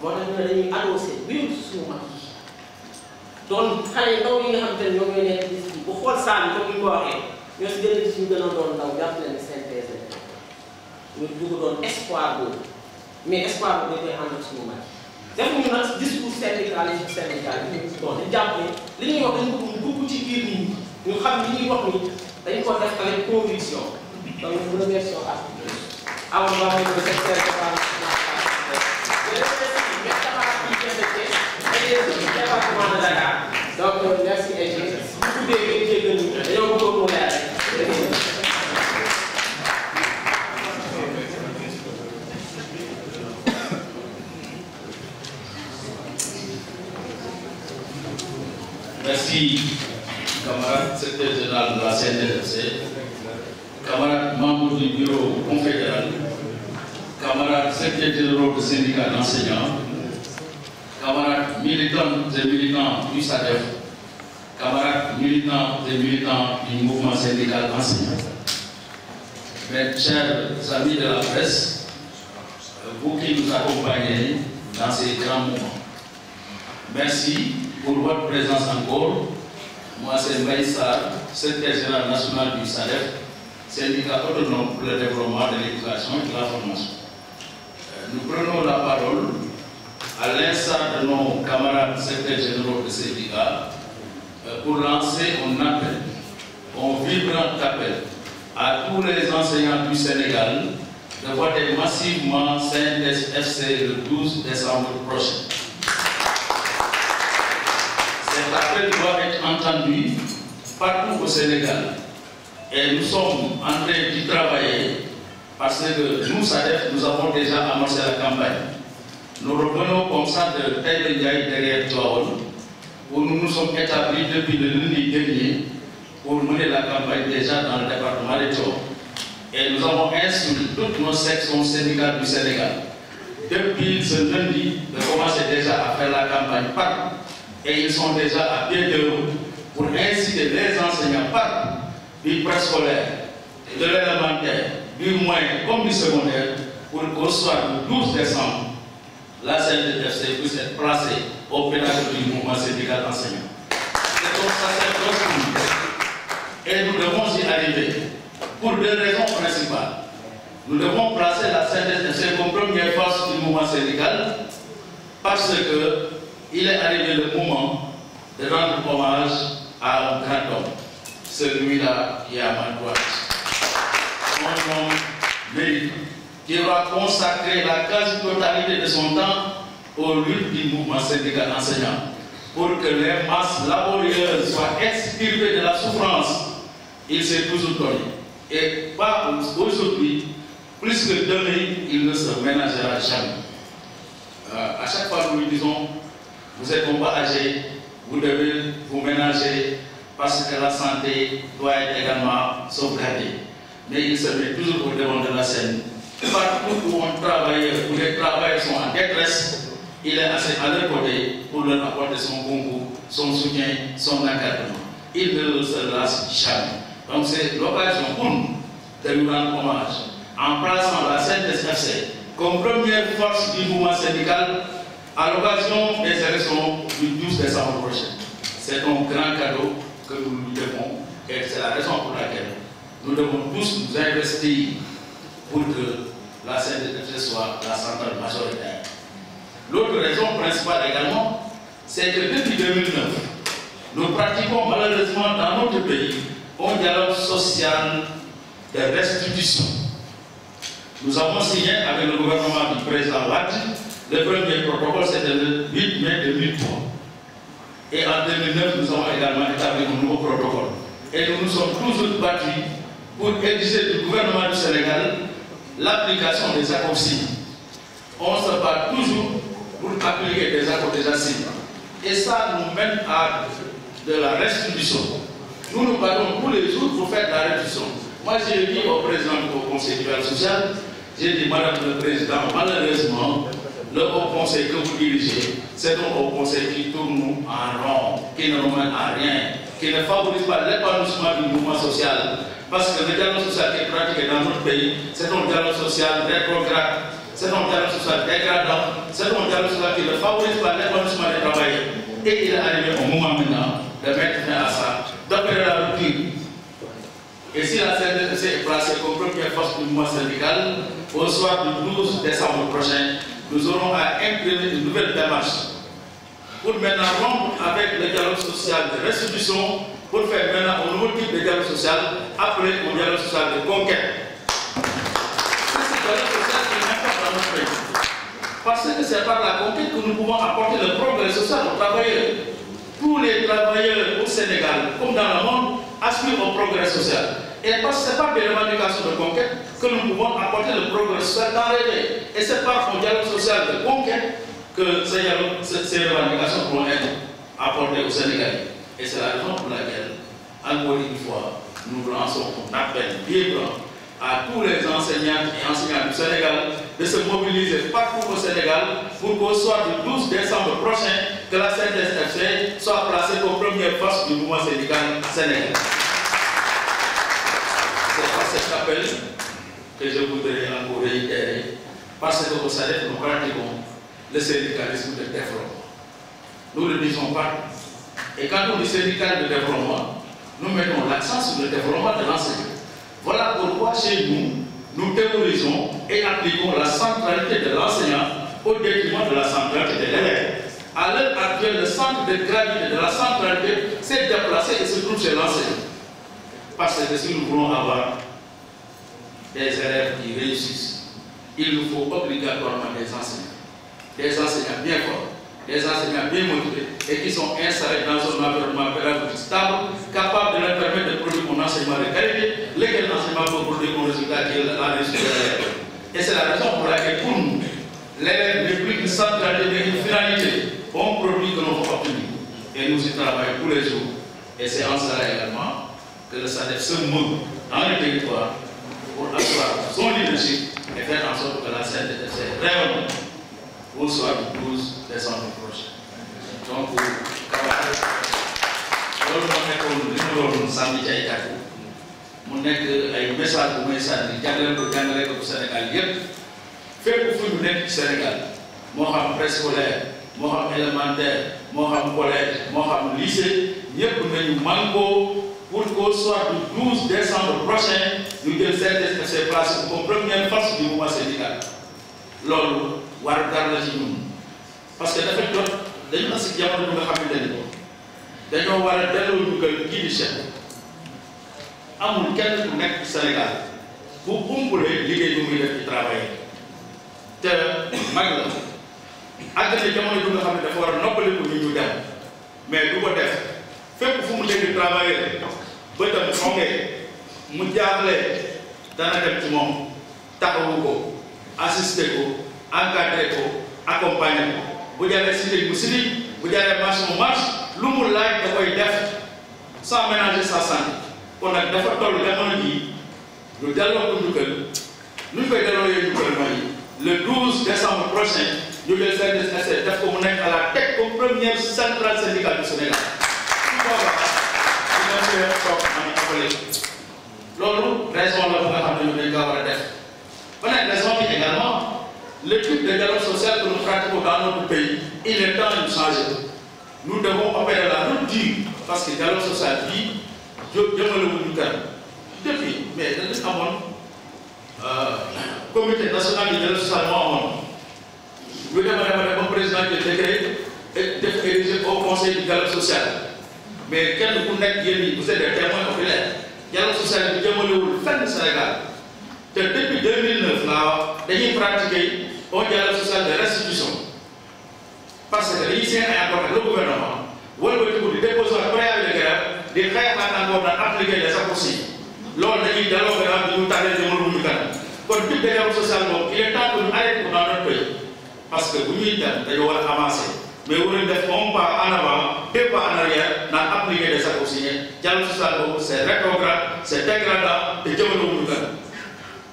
moo tax ñu ne dañuy adossé biir suñu mag yi doon xale ndaw yi nga xam te ne ñoom ñooy nekk di bu xool saa comme ni ko waxee ñoo si gën a gis ñu gën a doon ndaw jàpp leen ne synthèse la ñu dugg doon espoir boobu mais espoir boobu dañ koy ànd ak suñu mag yi def ñu nag discours syndicaliste syndical yi ñu doon di jàpp ne li ñuy wax dañ bëgg mu dugg ci biir nit ñi ñu xam li ñuy wax ni dañ ko def avec conviction donc ñu remercions à Awa Ba mooy le secrétaire département de Dakar donc merci et bu dee jéggal ñu dañoo bëgg mu leer Merci, camarade secrétaire général de la CNTS, camarade membre du bureau confédéral, camarades secrétaires généraux du syndicat d'enseignants, camarades militants et militants du SADEF, camarades militants et militants du mouvement syndical enseignant. Mes chers amis de la presse, vous qui nous accompagnez dans ces grands moments, merci pour votre présence encore. Moi, c'est Maïssa, secrétaire général national du SADEF, syndicat autonome pour le développement de l'éducation et de la formation. Nous prenons la parole à l'instar de nos camarades secrétaires généraux de syndicat pour lancer un appel, un vibrant appel à tous les enseignants du Sénégal de voter massivement CNTS FC le 12 décembre prochain. Cet appel doit être entendu partout au Sénégal et nous sommes en train d'y travailler parce que nous, SADEF, nous avons déjà amorcé la campagne. Nous revenons comme ça de Taïbe Ndiaye derrière Tuaon, où nous nous sommes établis depuis le lundi dernier pour mener la campagne déjà dans le département de Tuaon. Et nous avons instruit toutes nos sections syndicales du Sénégal, depuis ce lundi, de commencer déjà à faire la campagne partout. Et ils sont déjà à pied de route pour inciter les enseignants partout, du préscolaire, de l'élémentaire, du moyen comme du secondaire, pour qu'au soir du 12 décembre, la CNTS puisse être placée au pénal du mouvement syndical enseignant. C'est comme ça cette et nous devons y arriver pour deux raisons principales. Nous devons placer la CNTS comme première force du mouvement syndical parce que il est arrivé le moment de rendre hommage à un grand homme, celui-là qui est à ma droite. Un homme méritant, qui aura consacré la quasi-totalité de son temps aux luttes du mouvement syndical enseignant, pour que les masses laborieuses soient extirpées de la souffrance. Il s'est toujours donné. Et pas aujourd'hui, plus que demain, il ne se ménagera jamais. À chaque fois, nous lui disons, vous êtes un peu âgé, vous devez vous ménager parce que la santé doit être également sauvegardée. Mais il se met toujours au devant de la scène. Partout où on travaille, où les travailleurs sont en détresse, il est assez à leur côté pour leur apporter son concours, son soutien, son encadrement. Il ne se lasse jamais. Donc c'est l'occasion pour nous de nous rendre hommage en plaçant la CNTS comme première force du mouvement syndical à l'occasion des élections du 12 décembre prochain. C'est un grand cadeau que nous lui devons et c'est la raison pour laquelle nous devons tous nous investir pour que la CNTS soit la centrale majoritaire. L'autre raison principale également, c'est que depuis 2009, nous pratiquons malheureusement dans notre pays un dialogue social de restitution. Nous avons signé avec le gouvernement du président Wade le premier protocole, c'était le 8 mai 2003. Et en 2009, nous avons également établi un nouveau protocole. Et nous nous sommes toujours battus pour exiger du gouvernement du Sénégal l'application des accords signés. On se bat toujours pour appliquer des accords déjà signés. Et ça nous mène à de la restitution. Nous nous battons tous les jours pour faire de la restitution. Moi, j'ai dit au président du Conseil du social, j'ai dit, Madame le Président, malheureusement, le Haut Conseil que vous dirigez, c'est un Haut Conseil qui tourne en rond, qui ne nous mène à rien, qui ne favorise pas l'épanouissement du mouvement social. Parce que le dialogue social qui est pratiqué dans notre pays, c'est un dialogue social rétrograde, c'est un dialogue social dégradant, c'est un dialogue social qui ne favorise pas l'épanouissement des travailleurs. Et il est arrivé au moment maintenant de mettre fin à ça, d'opérer la rupture. Et si la CNDS est placée comme première force du mouvement syndical, au soir du 12 décembre prochain, nous aurons à imprimer une nouvelle démarche pour maintenant rompre avec le dialogue social de restitution, pour faire maintenant un nouveau type de dialogue social appelé au dialogue social de conquête. C'est ce dialogue social qui est important dans notre pays. Parce que c'est par la conquête que nous pouvons apporter le progrès social aux travailleurs. Tous les travailleurs au Sénégal, comme dans le monde, aspirent au progrès social. Et parce que ce n'est pas des revendications de conquête que nous pouvons apporter le progrès social dans les pays. Et c'est par un dialogue social de conquête que ces revendications pourront être apportées au Sénégal. Et c'est la raison pour laquelle, encore une fois, nous lançons un appel vibrant à tous les enseignants et enseignants du Sénégal de se mobiliser partout au Sénégal pour qu'au soir du 12 décembre prochain, que la CNDS-FC soit placée comme première force du mouvement syndical sénégalais. C'est par cet appel que je voudrais encore réitérer, parce qu'au SADEF, nous pratiquons le syndicalisme de développement. Nous ne le disons pas. Et quand on dit syndical de développement, nous mettons l'accent sur le développement de l'enseignement. Voilà pourquoi chez nous, nous théorisons et appliquons la centralité de l'enseignant au détriment de la centralité de l'élève. À l'heure actuelle, le centre de gravité de la centralité s'est déplacé et se trouve chez l'enseignant. Parce que si nous voulons avoir des élèves qui réussissent, il nous faut obligatoirement des enseignants bien forts, des enseignants bien motivés et qui sont installés dans un environnement pédagogique stable, capable de leur permettre de produire un enseignement de qualité, lequel enseignement peut produire un résultat qui est la réussite de l'élève. Et c'est la raison pour laquelle pour nous, l'élève n'est plus une centralité mais une finalité, un produit que nous avons obtenu. Et nous y travaillons tous les jours. Et c'est en cela également que le SADEF se move dans le territoire pour asseoir son leadership et faire en sorte que la CNDS rayonne au soir du 12 décembre prochain. Donc, loolu moo nekkoon li mu doon sànni ci ay kàddu mu nekk ay message bu may sànni jàngale ko Sénégal yépp fépp fu ñu nekk ci Sénégal moo xam préscolaire moo xam élémentaire moo xam collège moo xam lycée ñépp nañu mànkoo pour qu'au soir du 12 décembre prochain ñu jël CNDS placé comme première force du mouvement syndical. Loolu war gar la ci ñun parce que dafa jot dañu na si jamono bi nga xamante ni dañoo war a delloo njukkal kii di Cheikh amul kenn ku nekk Sénégal bu umpule liggéey bi muy def ci travail te mag la àgg na jamono bi nga xam ne dafa war a noppaliku ñu dem mais du ko def fépp fu mu dégg travailleur bëtam xongee mu jaaxle dana dem ci moom taxawu ko assister ko encadrer ko accompagner ko bu jaree cité mu cité bu jaree marche mu marche lu mu laaj da koy def sans ménager sa santé kon nag dafa toll jamono jii ñu delloo ko njukkal nu ñu koy delloo yooyu njukkal mooy le 12 décembre prochain ñu jël CNDS def ko mu nekk à la tête comme première centrale syndicale du Sénégal. su boobaa dina koy toog am appelé loolu raison la bu nga xam ne ñu dañ ko war a def. beneen raison bi également le type de dialogue social que nous pratiquons dans notre pays il est temps de changer. Nous devons opérer la rupture parce que le dialogue social bi jëmale wu ñu kan depuis mais dañu amoon comité national du dialogue social moo amoon ñu dema ba président de décret érigé au conseil du dialogue social mais kenn ku nekk yéen vous êtes des témoins oculaires dialogue social bi jëmalewul fenn Sénégal te depuis 2009 laa wax dañuy pratiquer un dialogue social de restitution parce que dañuy seen ay accord ak le gouvernement wala ba di déposer un préavis de grève di xeexaat encore naan appliquer les accords yi loolu dañuy dialogue bi ñu tànnee jëmaluñu kan kon type de dialogue social boobu il est temps que ñu arrêté ko dans notre pays parce que bu ñuy dem dañoo war a avancer mais waruñu def un pas en avant deux pas en arrière naan appliquer des accords signés dialogue social boobu c' est rétrograde c' est dégradant te jëmaluñu kan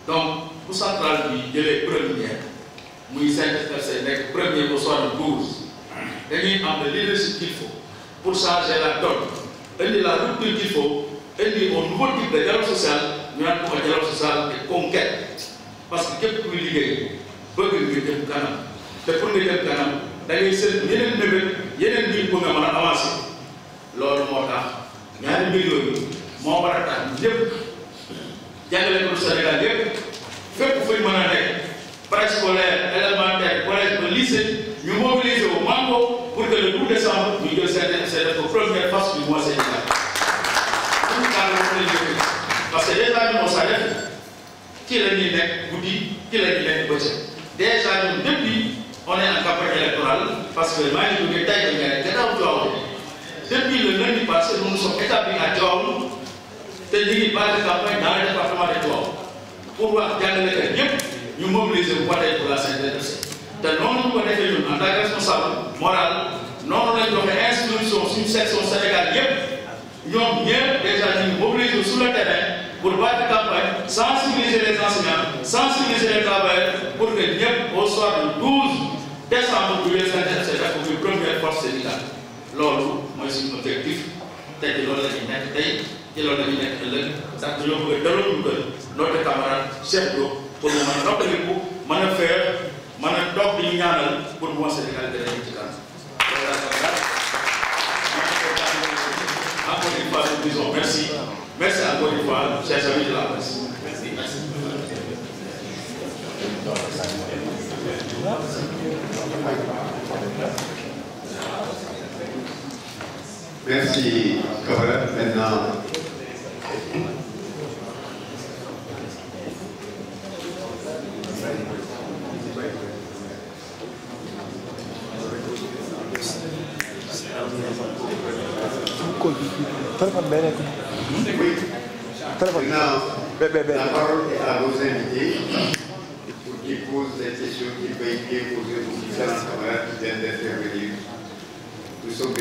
donc bu centrale bi jëlee première muy 5FC nekk premier au soir de 12 dañuy am le leadership qu'il faut pour changer la donne indi la rupture qu'il faut indi un nouveau type de dialogue social ñu naan ko dialogue social de conquête parce que képp kuy liggéey bëgg nga jëm kanam te pour nga jëm kanam da ngay seet yeneen mébét yeneen mbir pour nga mën a avancer loolu moo tax ñaari mbir yooyu moo war a tax ñëpp jàngale ko Sénégal yëpp fépp fu ñu mën a nekk préscolaire élémentaire collège ba lycée ñu mobiliser wu manko pour que le 12 décembre ñu jël seen première phase du mois Sénégal parce que déjà ñun saa def ci la ñuy nekk guddi ci la ñuy nekk bëccëg déjà ñun depuis on est en campagne électorale parce que maa ngi jógee tey nga ne gannaaw Tivaouane depuis le lundi passé nous nous sommes établis à Tivaouane te ñu ngi base de campagne dans le département de Tivaouane pour wax jàngalekat yëpp ñu mobiliser bu bataille pour la CNDS te noonu ñu ko defee ñun en tant que responsable moral noonu lañ joxe instruction suñu section Sénégal yëpp ñoom ñëpp déjà ñu ngi mobiliser sur le terrain pour battre campagne sensibiliser les enseignants sensibiliser les travailleurs pour que ñëpp au soir du 12 décembre bu les CNDS def ko première force syndicale loolu mooy suñu objectif te ci loolu la ñuy nekk tey ci loolu la ñuy nekk ëllëg ndax dañoo bëgg a dalal ñu gën notre camarade Cheikh Diop pour mu mën a noppaliku mën a faire mën a toog di ñu ñaanal pour mu wax Sénégal gën a yëg ci kanam. Encore une fois, nous disons merci. Merci encore une fois, chers amis de la presse. Merci. Merci, Kabbalah. Maintenant, la parole est à vos invités pour qu'ils posent des questions qui peuvent être posées aux différents camarades qui viennent d'intervenir. Nous sommes